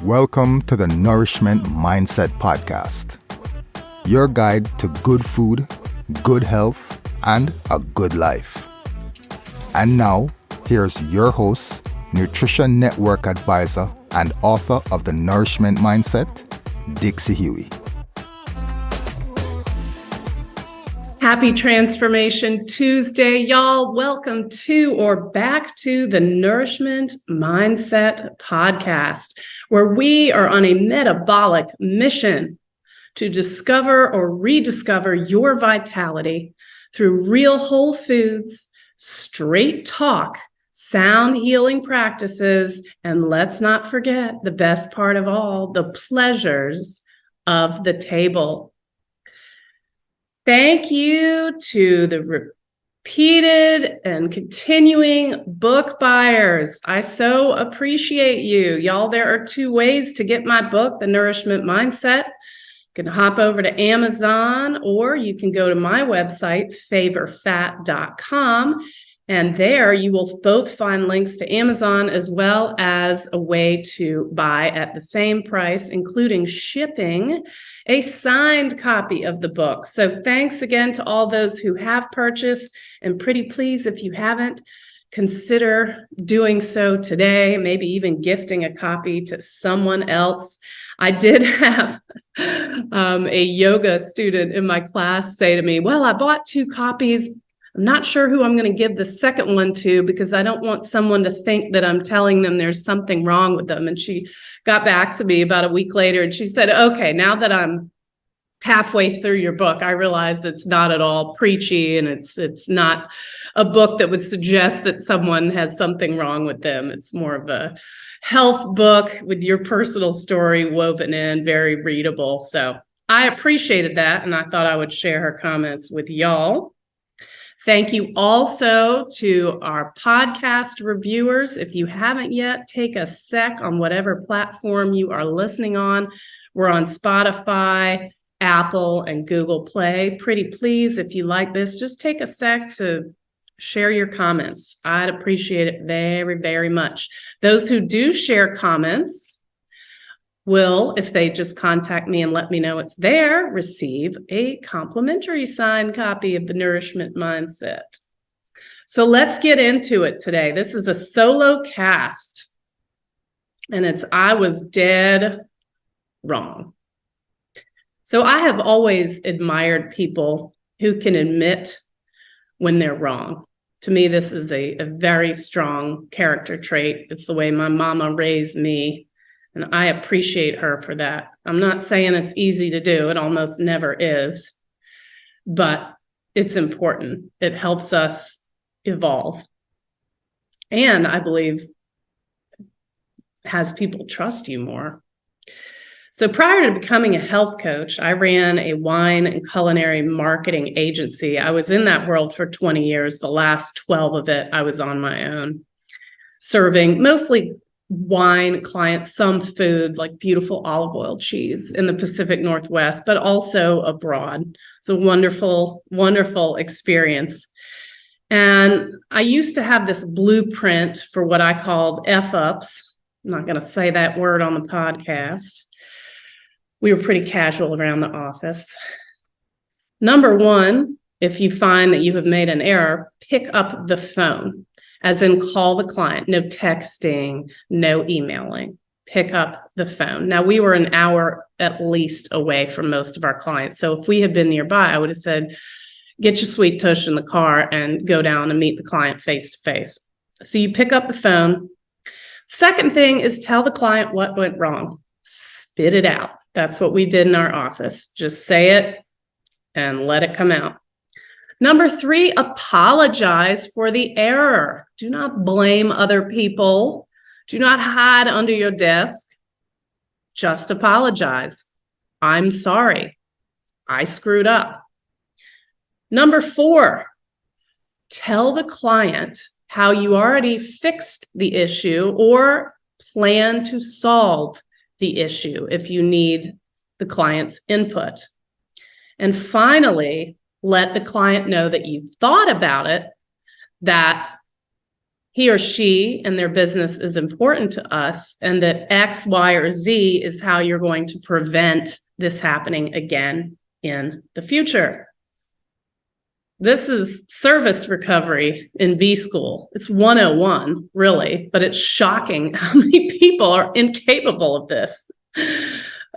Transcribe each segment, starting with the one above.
Welcome to the Nourishment Mindset Podcast, your guide to good food, good health, and a good life. And now, here's your host, Nutrition Network advisor and author of the Nourishment Mindset, Dixie Huey. Happy Transformation Tuesday, y'all. Welcome to or back to the Nourishment Mindset Podcast, where we are on a metabolic mission to discover or rediscover your vitality through real whole foods, straight talk, sound healing practices, and let's not forget the best part of all, the pleasures of the table. Thank you to the repeated and continuing book buyers. I so appreciate you. Y'all, there are two ways to get my book, The Nourishment Mindset. You can hop over to Amazon, or you can go to my website, favorfat.com. And there you will both find links to Amazon as well as a way to buy at the same price, including shipping a signed copy of the book. So thanks again to all those who have purchased, and pretty please, if you haven't, consider doing so today, maybe even gifting a copy to someone else. I did have a yoga student in my class say to me, well, I bought 2 copies. I'm not sure who I'm going to give the second one to because I don't want someone to think that I'm telling them there's something wrong with them. And she got back to me about a week later and she said, okay, now that I'm halfway through your book, I realize it's not at all preachy and it's not a book that would suggest that someone has something wrong with them. It's more of a health book with your personal story woven in, very readable. So I appreciated that, and I thought I would share her comments with y'all. Thank you also to our podcast reviewers. If you haven't yet, take a sec on whatever platform you are listening on. We're on Spotify, Apple, and Google Play. Pretty please, if you like this, just take a sec to share your comments. I'd appreciate it very, very much. Those who do share comments will, if they just contact me and let me know it's there, receive a complimentary signed copy of the Nourishment Mindset. So let's get into it today. This is a solo cast, and it's I was dead wrong. So I have always admired people who can admit when they're wrong. To me, this is a very strong character trait. It's the way my mama raised me. And I appreciate her for that. I'm not saying it's easy to do. It almost never is. But it's important. It helps us evolve. And I believe has people trust you more. So prior to becoming a health coach, I ran a wine and culinary marketing agency. I was in that world for 20 years. The last 12 of it, I was on my own, serving mostly wine clients, some food like beautiful olive oil cheese in the Pacific Northwest, but also abroad. It's a wonderful, wonderful experience. And I used to have this blueprint for what I called F-ups. I'm not going to say that word on the podcast. We were pretty casual around the office. Number 1, if you find that you have made an error, pick up the phone. As in call the client, no texting, no emailing, pick up the phone. Now, we were an hour at least away from most of our clients. So if we had been nearby, I would have said, get your sweet tush in the car and go down and meet the client face to face. So you pick up the phone. Second thing is tell the client what went wrong. Spit it out. That's what we did in our office. Just say it and let it come out. Number 3, apologize for the error. Do not blame other people. Do not hide under your desk. Just apologize. I'm sorry. I screwed up. Number 4, tell the client how you already fixed the issue or plan to solve the issue if you need the client's input. And finally, let the client know that you've thought about it, that he or she and their business is important to us, and that X, Y, or Z is how you're going to prevent this happening again in the future. This is service recovery in B school. It's 101, really, but it's shocking how many people are incapable of this,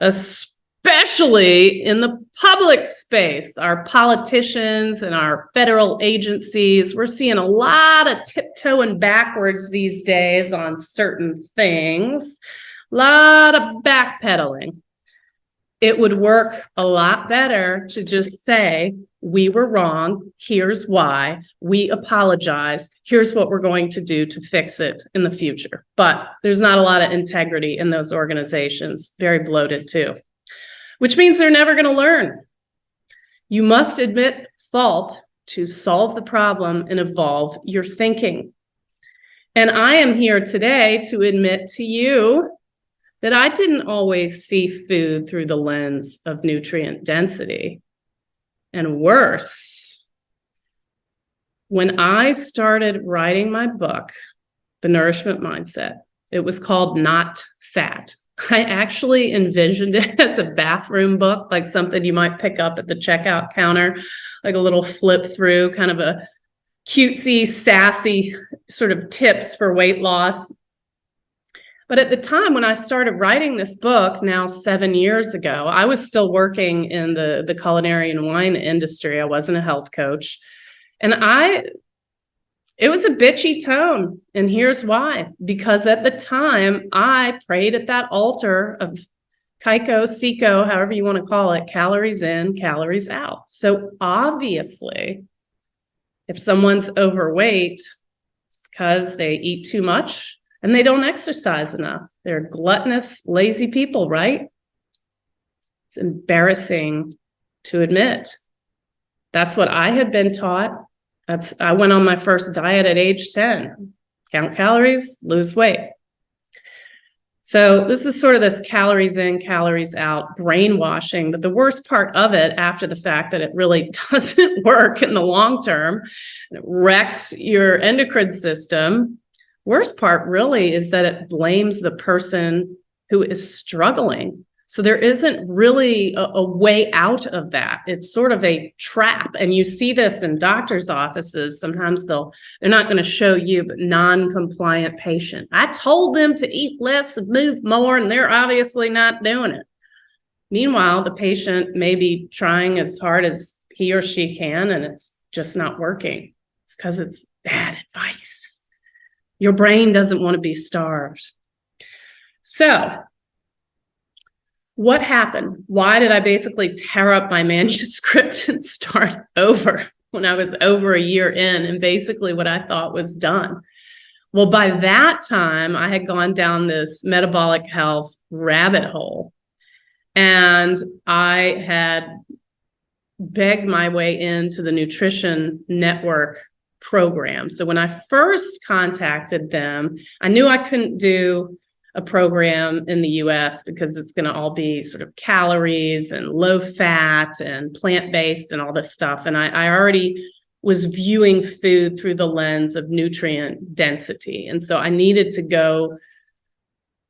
especially in the public space. Our politicians and our federal agencies, we're seeing a lot of tiptoeing backwards these days on certain things, a lot of backpedaling. It would work a lot better to just say, we were wrong, here's why, we apologize, here's what we're going to do to fix it in the future. But there's not a lot of integrity in those organizations, very bloated too, which means they're never going to learn. You must admit fault to solve the problem and evolve your thinking. And I am here today to admit to you that I didn't always see food through the lens of nutrient density. And worse, when I started writing my book, The Nourishment Mindset, it was called Not Fat. I actually envisioned it as a bathroom book, like something you might pick up at the checkout counter, like a little flip through, kind of a cutesy, sassy sort of tips for weight loss. But at the time when I started writing this book, now 7 years ago, I was still working in the culinary and wine industry. I wasn't a health coach. And it was a bitchy tone. And here's why. Because at the time, I prayed at that altar of Kaiko, Siko, however you want to call it, calories in, calories out. So obviously, if someone's overweight, it's because they eat too much and they don't exercise enough. They're gluttonous, lazy people, right? It's embarrassing to admit. That's what I had been taught. I went on my first diet at age 10. Count calories, lose weight. So this is sort of this calories in, calories out brainwashing. But the worst part of it, after the fact that it really doesn't work in the long term, it wrecks your endocrine system. Worst part really is that it blames the person who is struggling. So there isn't really a way out of that. It's sort of a trap. And you see this in doctors' offices. Sometimes they're not going to show you, but non-compliant patient. I told them to eat less and move more, and they're obviously not doing it. Meanwhile, the patient may be trying as hard as he or she can, and it's just not working. It's because it's bad advice. Your brain doesn't want to be starved. So what happened? Why did I basically tear up my manuscript and start over when I was over a year in and basically what I thought was done? Well, by that time, I had gone down this metabolic health rabbit hole, and I had begged my way into the Nutrition Network program. So when I first contacted them, I knew I couldn't do a program in the US because it's going to all be sort of calories and low fat and plant-based and all this stuff. And I already was viewing food through the lens of nutrient density. And so I needed to go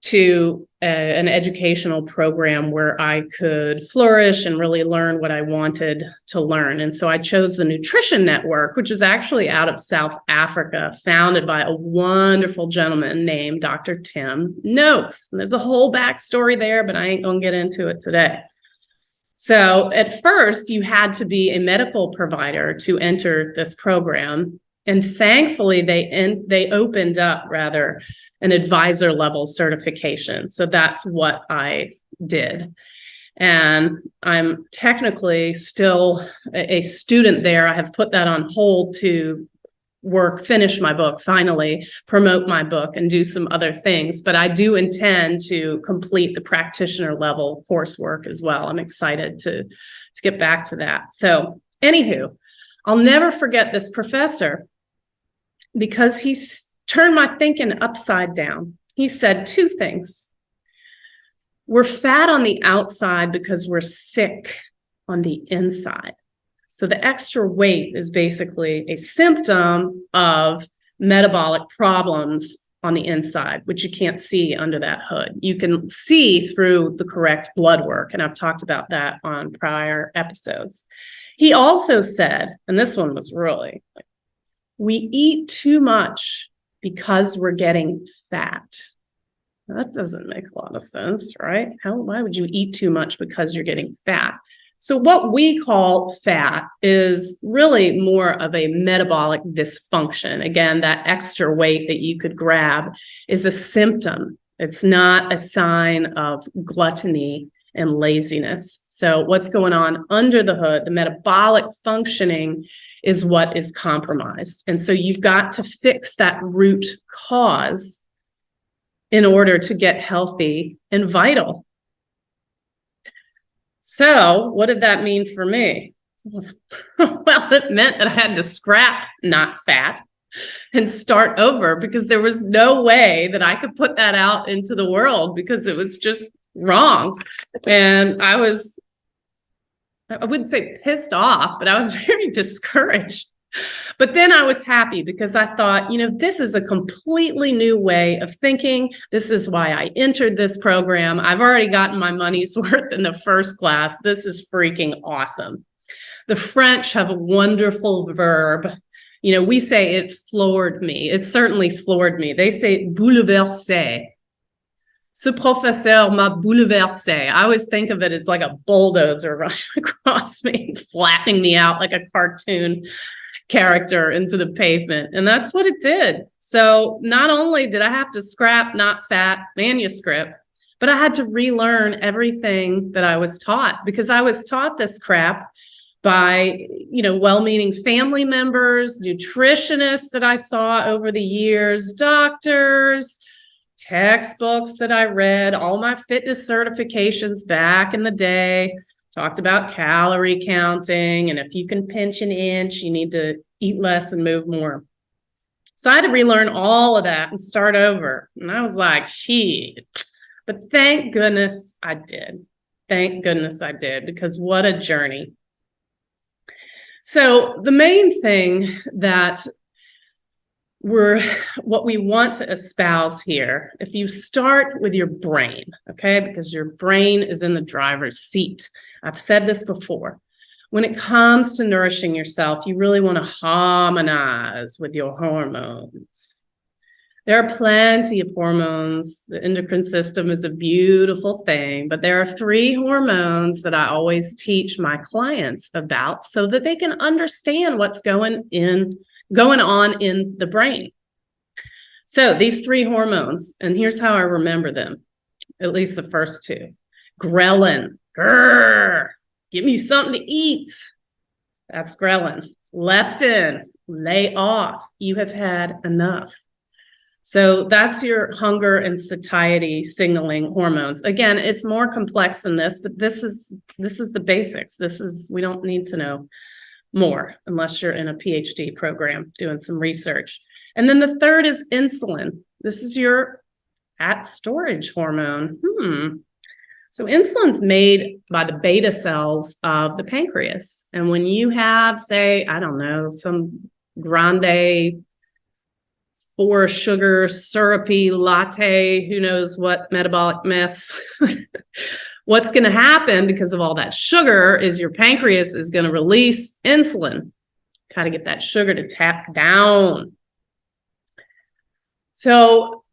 to an educational program where I could flourish and really learn what I wanted to learn. And so I chose the Nutrition Network, which is actually out of South Africa, founded by a wonderful gentleman named Dr. Tim Noakes. And there's a whole backstory there, but I ain't going to get into it today. So at first, you had to be a medical provider to enter this program. And thankfully, they opened up an advisor level certification. So that's what I did. And I'm technically still a student there. I have put that on hold to finish my book, finally promote my book and do some other things. But I do intend to complete the practitioner level coursework as well. I'm excited to get back to that. So anywho, I'll never forget this professor because he turned my thinking upside down. He said two things. We're fat on the outside because we're sick on the inside. So the extra weight is basically a symptom of metabolic problems on the inside, which you can't see under that hood. You can see through the correct blood work, and I've talked about that on prior episodes. He also said, and this one was really, we eat too much because we're getting fat. That doesn't make a lot of sense, right? Why would you eat too much because you're getting fat? So what we call fat is really more of a metabolic dysfunction. Again, that extra weight that you could grab is a symptom. It's not a sign of gluttony and laziness. So what's going on under the hood, the metabolic functioning, is what is compromised. And so you've got to fix that root cause in order to get healthy and vital. So what did that mean for me? Well, it meant that I had to scrap not fat and start over, because there was no way that I could put that out into the world, because it was just wrong. And I wouldn't say pissed off, but I was very discouraged. But then I was happy, because I thought, this is a completely new way of thinking. This is why I entered this program. I've already gotten my money's worth in the first class. This is freaking awesome. The French have a wonderful verb. We say it floored me. It certainly floored me. They say bouleversé. Ce professeur m'a bouleversé. I always think of it as like a bulldozer rushing across me, flattening me out like a cartoon character into the pavement. And that's what it did. So not only did I have to scrap not fat manuscript, but I had to relearn everything that I was taught, because I was taught this crap by, well-meaning family members, nutritionists that I saw over the years, doctors, textbooks that I read, all my fitness certifications back in the day talked about calorie counting, and if you can pinch an inch, you need to eat less and move more. So I had to relearn all of that and start over. And I was like, shit. But thank goodness I did. Thank goodness I did, because what a journey. So the main thing that what we want to espouse here, if you start with your brain, okay, because your brain is in the driver's seat. I've said this before. When it comes to nourishing yourself, you really want to harmonize with your hormones. There are plenty of hormones. The endocrine system is a beautiful thing, but there are 3 hormones that I always teach my clients about, so that they can understand what's going on in the brain. So these 3 hormones, and here's how I remember them, at least the first 2. Ghrelin, grrr, give me something to eat. That's ghrelin. Leptin, lay off. You have had enough. So that's your hunger and satiety signaling hormones. Again, it's more complex than this, but this is the basics. We don't need to know more unless you're in a PhD program doing some research. And then the third is insulin. This is your fat storage hormone. So insulin's made by the beta cells of the pancreas. And when you have, say, I don't know, some grande 4 sugar syrupy latte, who knows what metabolic mess, what's going to happen because of all that sugar is your pancreas is going to release insulin. Got to get that sugar to tap down. So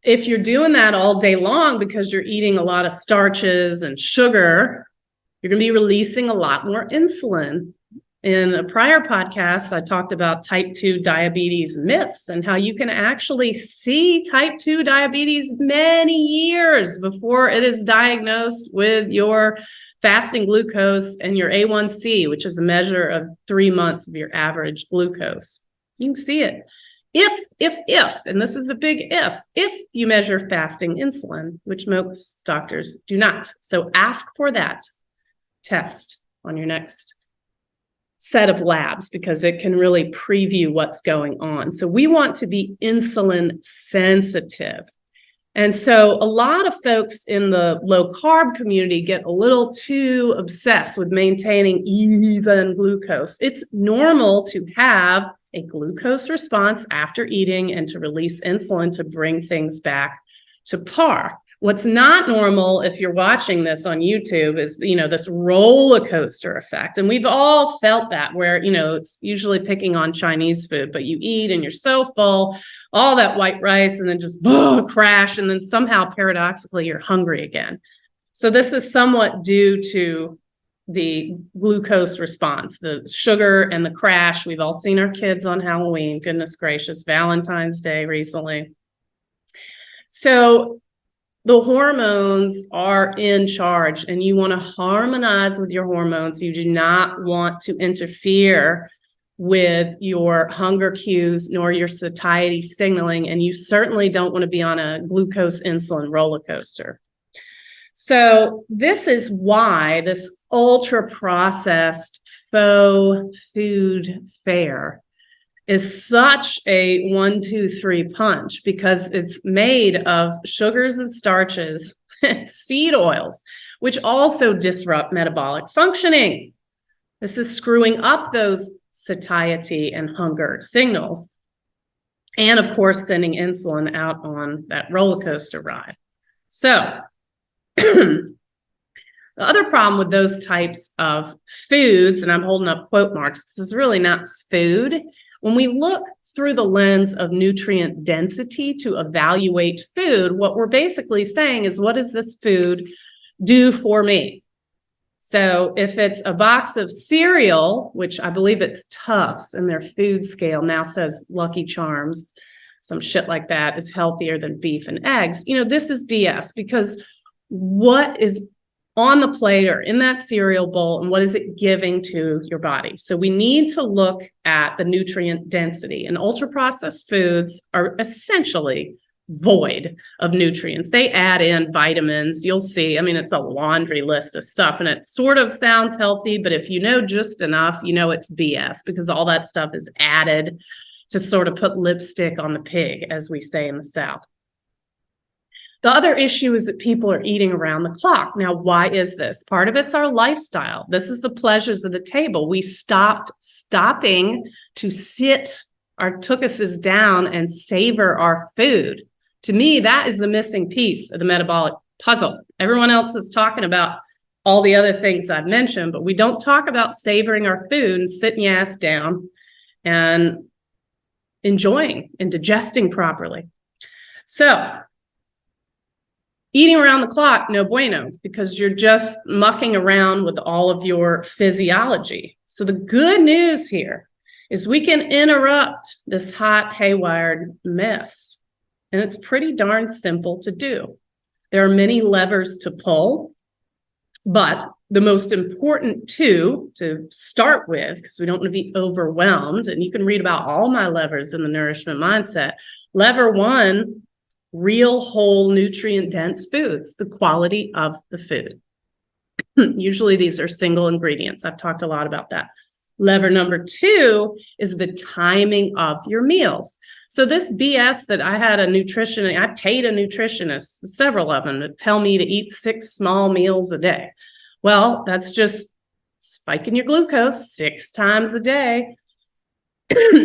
if you're doing that all day long because you're eating a lot of starches and sugar, you're going to be releasing a lot more insulin. In a prior podcast, I talked about type 2 diabetes myths and how you can actually see type 2 diabetes many years before it is diagnosed with your fasting glucose and your A1C, which is a measure of 3 months of your average glucose. You can see it. If, and this is a big if you measure fasting insulin, which most doctors do not. So ask for that test on your next set of labs, because it can really preview what's going on. So we want to be insulin sensitive. And so a lot of folks in the low carb community get a little too obsessed with maintaining even glucose. It's normal to have a glucose response after eating and to release insulin to bring things back to par. What's not normal, if you're watching this on YouTube, is, this roller coaster effect. And we've all felt that, where, it's usually picking on Chinese food, but you eat and you're so full, all that white rice, and then just crash. And then somehow, paradoxically, you're hungry again. So this is somewhat due to the glucose response, the sugar and the crash. We've all seen our kids on Halloween, goodness gracious, Valentine's Day recently. So the hormones are in charge, and you want to harmonize with your hormones. You do not want to interfere with your hunger cues nor your satiety signaling, and you certainly don't want to be on a glucose insulin roller coaster. So this is why this ultra processed faux food fare is such a 1-2-3 punch, because it's made of sugars and starches and seed oils, which also disrupt metabolic functioning. This is screwing up those satiety and hunger signals, and of course, sending insulin out on that roller coaster ride. So the other problem with those types of foods, and I'm holding up quote marks because it's really not food. When we look through the lens of nutrient density to evaluate food, what we're basically saying is, what does this food do for me? So if it's a box of cereal, which I believe it's Tufts, and their food scale now says Lucky Charms, some shit like that, is healthier than beef and eggs. This is BS, because what is on the plate or in that cereal bowl, and what is it giving to your body? So we need to look at the nutrient density, and ultra-processed foods are essentially void of nutrients. They add in vitamins. You'll see, it's a laundry list of stuff, and it sort of sounds healthy, but if you know just enough, it's BS, because all that stuff is added to sort of put lipstick on the pig, as we say in the South. The other issue is that people are eating around the clock. Now, why is this? Part of it's our lifestyle. This is the pleasures of the table. We stopping to sit our tuchuses down and savor our food. To me, that is the missing piece of the metabolic puzzle. Everyone else is talking about all the other things I've mentioned, but we don't talk about savoring our food and sitting your ass down and enjoying and digesting properly. So eating around the clock, no bueno, because you're just mucking around with all of your physiology. So the good news here is we can interrupt this hot, haywired mess. And it's pretty darn simple to do. There are many levers to pull, but the most important two to start with, because we don't want to be overwhelmed, and you can read about all my levers in the Nourishment Mindset. Lever one, real, whole, nutrient-dense foods, the quality of the food. Usually these are single ingredients. I've talked a lot about that. Lever number two is the timing of your meals. So this BS that I paid a nutritionist, several of them, to tell me to eat 6 small meals a day. Well, that's just spiking your glucose 6 times a day,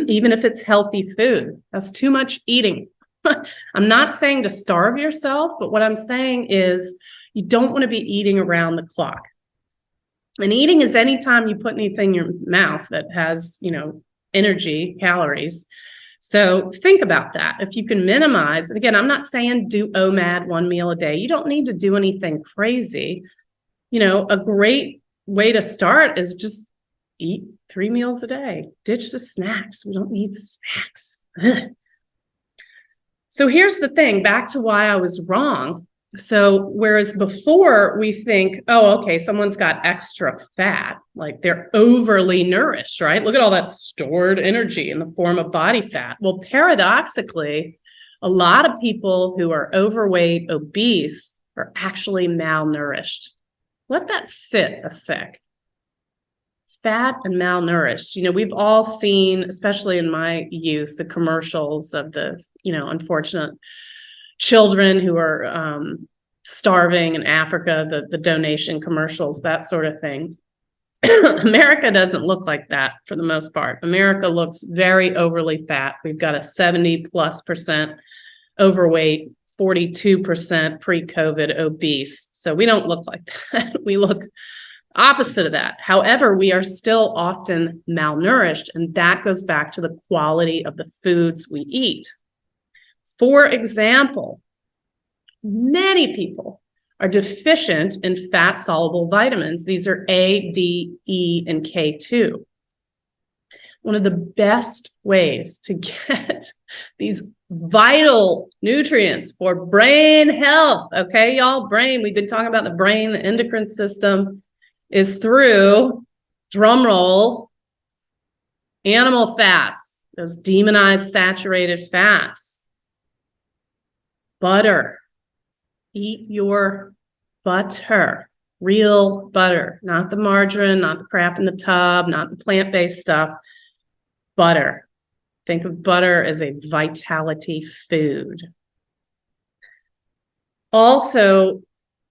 even if it's healthy food. That's too much eating. I'm not saying to starve yourself, but what I'm saying is you don't want to be eating around the clock. And eating is any time you put anything in your mouth that has, energy, calories. So think about that. If you can minimize, and again, I'm not saying do OMAD 1 meal a day. You don't need to do anything crazy. A great way to start is just eat 3 meals a day. Ditch the snacks. We don't need snacks. Ugh. So here's the thing, back to why I was wrong. So whereas before we think, oh, okay, someone's got extra fat, like they're overly nourished, right? Look at all that stored energy in the form of body fat. Well, paradoxically, a lot of people who are overweight, obese, are actually malnourished. Let that sit a sec. Fat and malnourished. We've all seen, especially in my youth, the commercials of the, unfortunate children who are starving in Africa, the donation commercials, that sort of thing. America doesn't look like that for the most part. America looks very overly fat. We've got a 70+% overweight, 42% pre-COVID obese. So we don't look like that. We look opposite of that. However, we are still often malnourished, and that goes back to the quality of the foods we eat. For example, many people are deficient in fat-soluble vitamins. These are A, D, E, and K2. One of the best ways to get these vital nutrients for brain health, okay, y'all, brain, we've been talking about the brain, the endocrine system, is through, drum roll, animal fats, those demonized saturated fats. Butter. Eat your butter, real butter, not the margarine, not the crap in the tub, not the plant-based stuff. Butter. Think of butter as a vitality food. Also,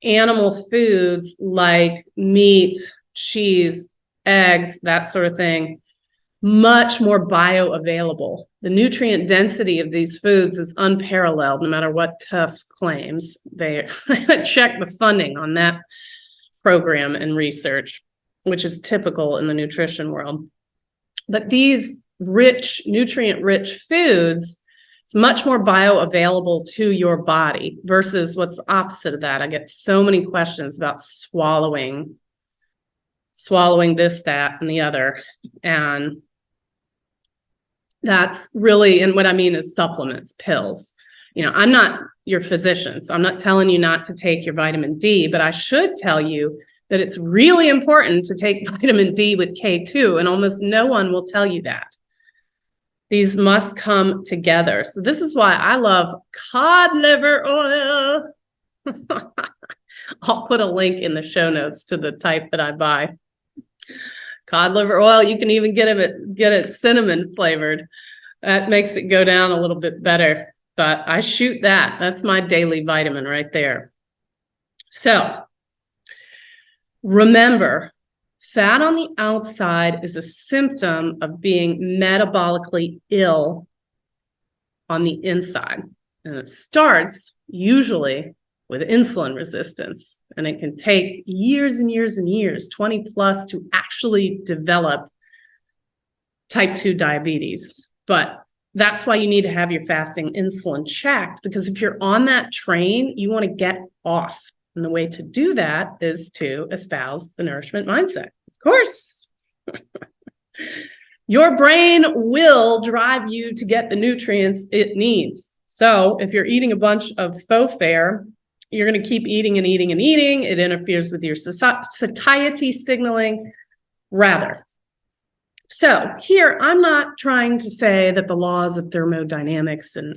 animal foods like meat, cheese, eggs, that sort of thing, much more bioavailable. The nutrient density of these foods is unparalleled, no matter what Tufts claims. They check the funding on that program and research, which is typical in the nutrition world. But these rich, nutrient-rich foods, it's much more bioavailable to your body versus what's the opposite of that. I get so many questions about swallowing this, that, and the other. And that's really, and what I mean is supplements, pills. You know, I'm not your physician, so I'm not telling you not to take your vitamin D, but I should tell you that it's really important to take vitamin D with K2, and almost no one will tell you that. These must come together. So this is why I love cod liver oil. I'll put a link in the show notes to the type that I buy. Cod liver oil, you can even get it cinnamon flavored. That makes it go down a little bit better. But I shoot that. That's my daily vitamin right there. So remember, fat on the outside is a symptom of being metabolically ill on the inside. And it starts usually with insulin resistance. And it can take years and years and years, 20 plus, to actually develop type 2 diabetes. But that's why you need to have your fasting insulin checked, because if you're on that train, you want to get off. And the way to do that is to espouse the nourishment mindset. Of course, your brain will drive you to get the nutrients it needs. So if you're eating a bunch of faux fare, you're going to keep eating and eating and eating. It interferes with your satiety signaling, rather. So here, I'm not trying to say that the laws of thermodynamics and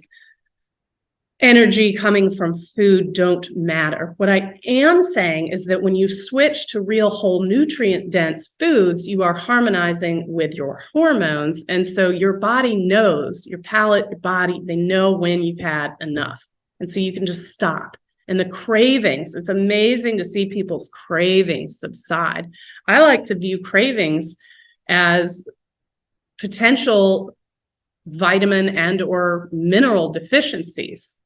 energy coming from food don't matter. What I am saying is that when you switch to real whole nutrient-dense foods, you are harmonizing with your hormones. And so your body knows, your palate, your body, they know when you've had enough. And so you can just stop. And the cravings, it's amazing to see people's cravings subside. I like to view cravings as potential vitamin and or mineral deficiencies.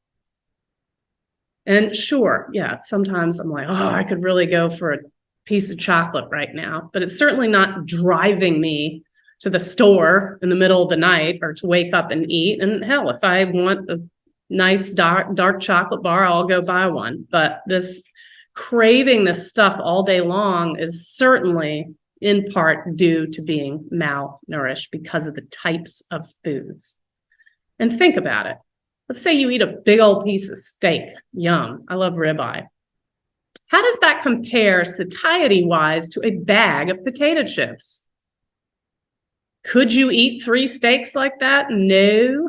And sure, yeah, sometimes I'm like, oh, I could really go for a piece of chocolate right now, but it's certainly not driving me to the store in the middle of the night or to wake up and eat. And hell, if I want a nice dark chocolate bar, I'll go buy one. But this craving this stuff all day long is certainly in part due to being malnourished because of the types of foods. And think about it. Let's say you eat a big old piece of steak. Yum. I love ribeye. How does that compare satiety-wise to a bag of potato chips? Could you eat 3 steaks like that? No.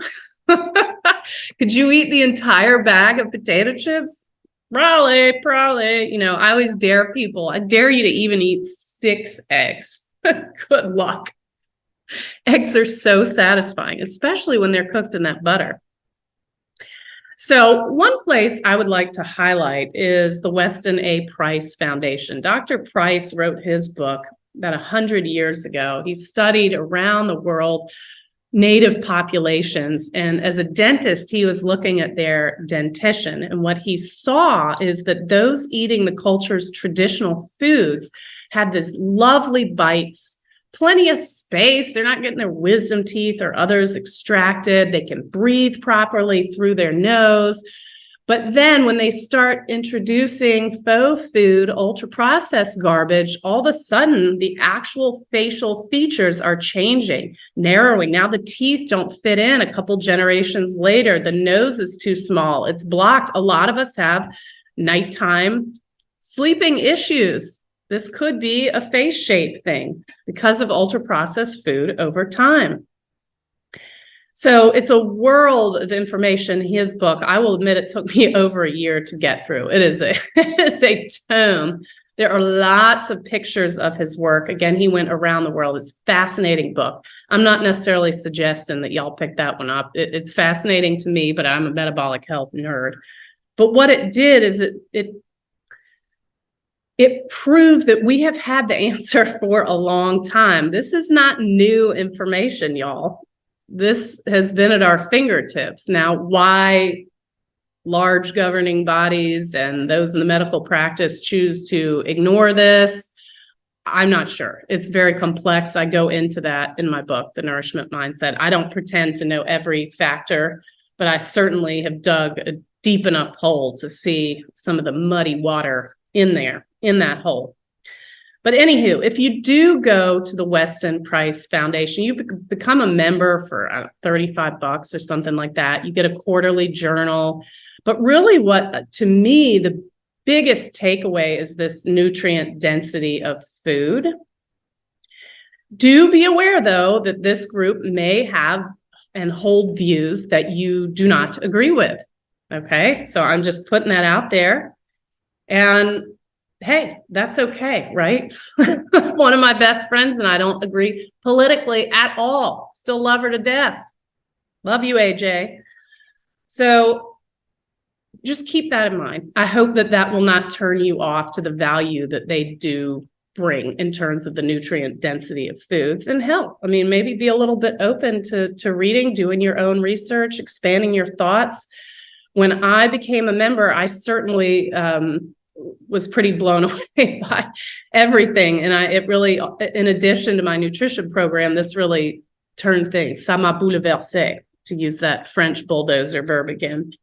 Could you eat the entire bag of potato chips? Probably. You know, I always dare people. I dare you to even eat 6 eggs. Good luck. Eggs are so satisfying, especially when they're cooked in that butter. So one place I would like to highlight is the Weston A. Price Foundation. Dr. Price wrote his book, about 100 years ago. He studied around the world native populations. And as a dentist, he was looking at their dentition. And what he saw is that those eating the culture's traditional foods had this lovely bites, plenty of space. They're not getting their wisdom teeth or others extracted. They can breathe properly through their nose. But then when they start introducing faux food, ultra-processed garbage, all of a sudden the actual facial features are changing, narrowing. Now the teeth don't fit in a couple generations later. The nose is too small. It's blocked. A lot of us have nighttime sleeping issues. This could be a face shape thing because of ultra-processed food over time. So it's a world of information. His book, I will admit, it took me over a year to get through. It is a tome. There are lots of pictures of his work. Again, he went around the world. It's a fascinating book. I'm not necessarily suggesting that y'all pick that one up. It's fascinating to me, but I'm a metabolic health nerd. But what it did is it proved that we have had the answer for a long time. This is not new information, y'all. This has been at our fingertips. Now, why large governing bodies and those in the medical practice choose to ignore this, I'm not sure. It's very complex. I go into that in my book, The Nourishment Mindset. I don't pretend to know every factor, but I certainly have dug a deep enough hole to see some of the muddy water in there, in that hole. But anywho, if you do go to the Weston Price Foundation, you become a member for $35 or something like that. You get a quarterly journal. But really what, to me, the biggest takeaway is this nutrient density of food. Do be aware, though, that this group may have and hold views that you do not agree with. Okay, so I'm just putting that out there. And hey, that's okay, right? One of my best friends and I don't agree politically at all. Still love her to death. Love you, AJ. So just keep that in mind. I hope that that will not turn you off to the value that they do bring in terms of the nutrient density of foods and health. I mean, maybe be a little bit open to reading, doing your own research, expanding your thoughts. When I became a member, I certainly was pretty blown away by everything. And it really, in addition to my nutrition program, this really turned things. Ça m'a bouleversé, to use that French bulldozer verb again.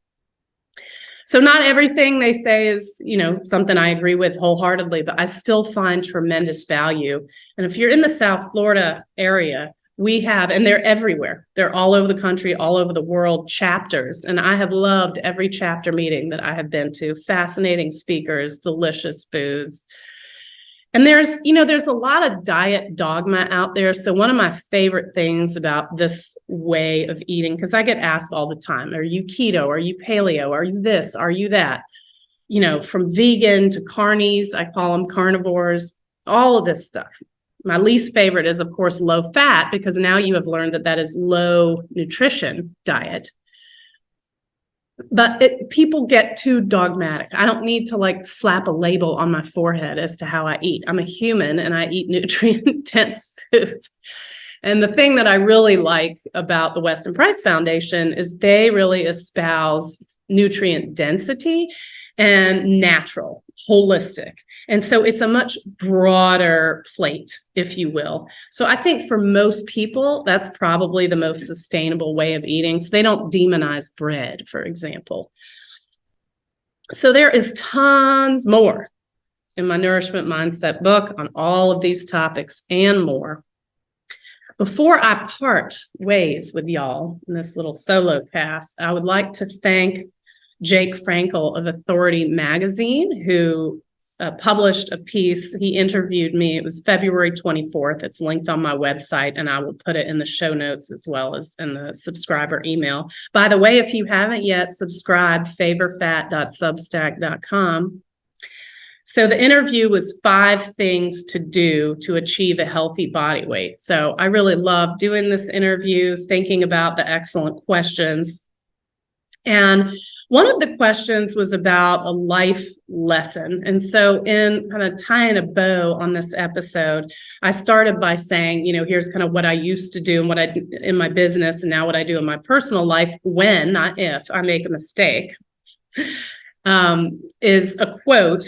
So not everything they say is, something I agree with wholeheartedly, but I still find tremendous value. And if you're in the South Florida area, we have, and they're everywhere. They're all over the country, all over the world, chapters. And I have loved every chapter meeting that I have been to. Fascinating speakers, delicious foods. And there's a lot of diet dogma out there. So one of my favorite things about this way of eating, because I get asked all the time, are you keto? Are you paleo? Are you this? Are you that? From vegan to carnies, I call them carnivores, all of this stuff. My least favorite is, of course, low fat, because now you have learned that that is low nutrition diet. But people get too dogmatic. I don't need to slap a label on my forehead as to how I eat. I'm a human and I eat nutrient-dense foods. And the thing that I really like about the Weston Price Foundation is they really espouse nutrient density and natural, holistic. And so it's a much broader plate, if you will. So I think for most people, that's probably the most sustainable way of eating. So they don't demonize bread, for example. So there is tons more in my Nourishment Mindset book on all of these topics and more. Before I part ways with y'all in this little solo cast, I would like to thank Jake Frankel of Authority Magazine, who published a piece. He interviewed me. It was February 24th. It's linked on my website, and I will put it in the show notes as well as in the subscriber email. By the way, if you haven't yet subscribed, favorfat.substack.com. So the interview was 5 things to do to achieve a healthy body weight. So I really love doing this interview, thinking about the excellent questions. And One of the questions was about a life lesson. And so in kind of tying a bow on this episode, I started by saying, here's kind of what I used to do and what I do in my business and now what I do in my personal life when, not if, I make a mistake, is a quote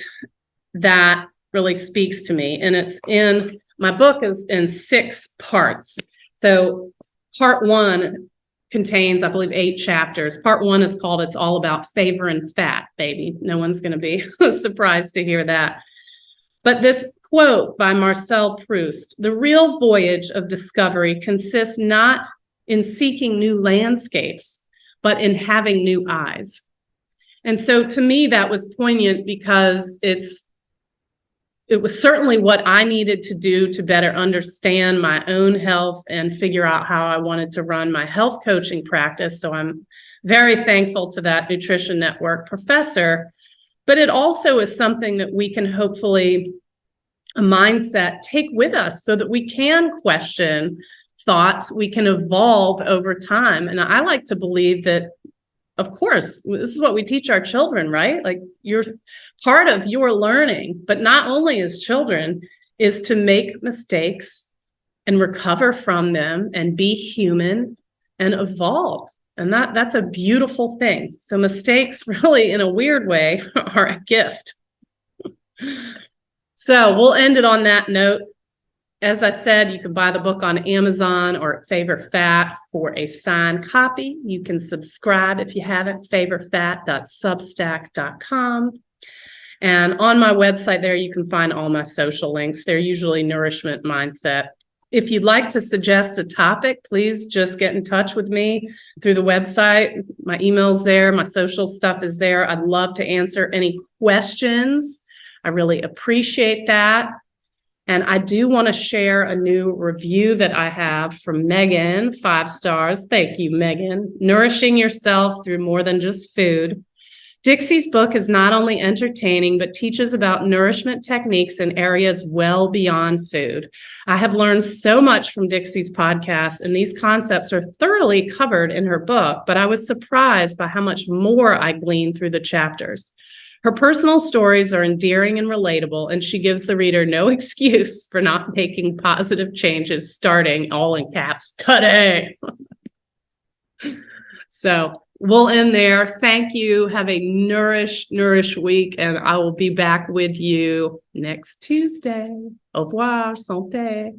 that really speaks to me. And it's in my book is in 6 parts. So part 1 contains, I believe, 8 chapters. Part 1 is called It's All About Favor and Fat, baby. No one's going to be surprised to hear that. But this quote by Marcel Proust, the real voyage of discovery consists not in seeking new landscapes, but in having new eyes. And so to me, that was poignant because it was certainly what I needed to do to better understand my own health and figure out how I wanted to run my health coaching practice. So I'm very thankful to that Nutrition Network professor. But it also is something that we can hopefully, a mindset, take with us so that we can question thoughts, we can evolve over time. And I like to believe that, of course, this is what we teach our children, right? Like part of your learning, but not only as children, is to make mistakes and recover from them and be human and evolve. And that's a beautiful thing. So mistakes really, in a weird way, are a gift. So we'll end it on that note. As I said, you can buy the book on Amazon or at Favor Fat for a signed copy. You can subscribe if you haven't, favorfat.substack.com. And on my website there, you can find all my social links. They're usually nourishment mindset. If you'd like to suggest a topic, please just get in touch with me through the website. My email's there. My social stuff is there. I'd love to answer any questions. I really appreciate that. And I do want to share a new review that I have from Megan, 5 stars. Thank you, Megan. Nourishing yourself through more than just food. Dixie's book is not only entertaining, but teaches about nourishment techniques in areas well beyond food. I have learned so much from Dixie's podcast, and these concepts are thoroughly covered in her book, but I was surprised by how much more I gleaned through the chapters. Her personal stories are endearing and relatable, and she gives the reader no excuse for not making positive changes, starting, all in caps, today. So we'll end there. Thank you. Have a nourish week, and I will be back with you next Tuesday. Au revoir, santé.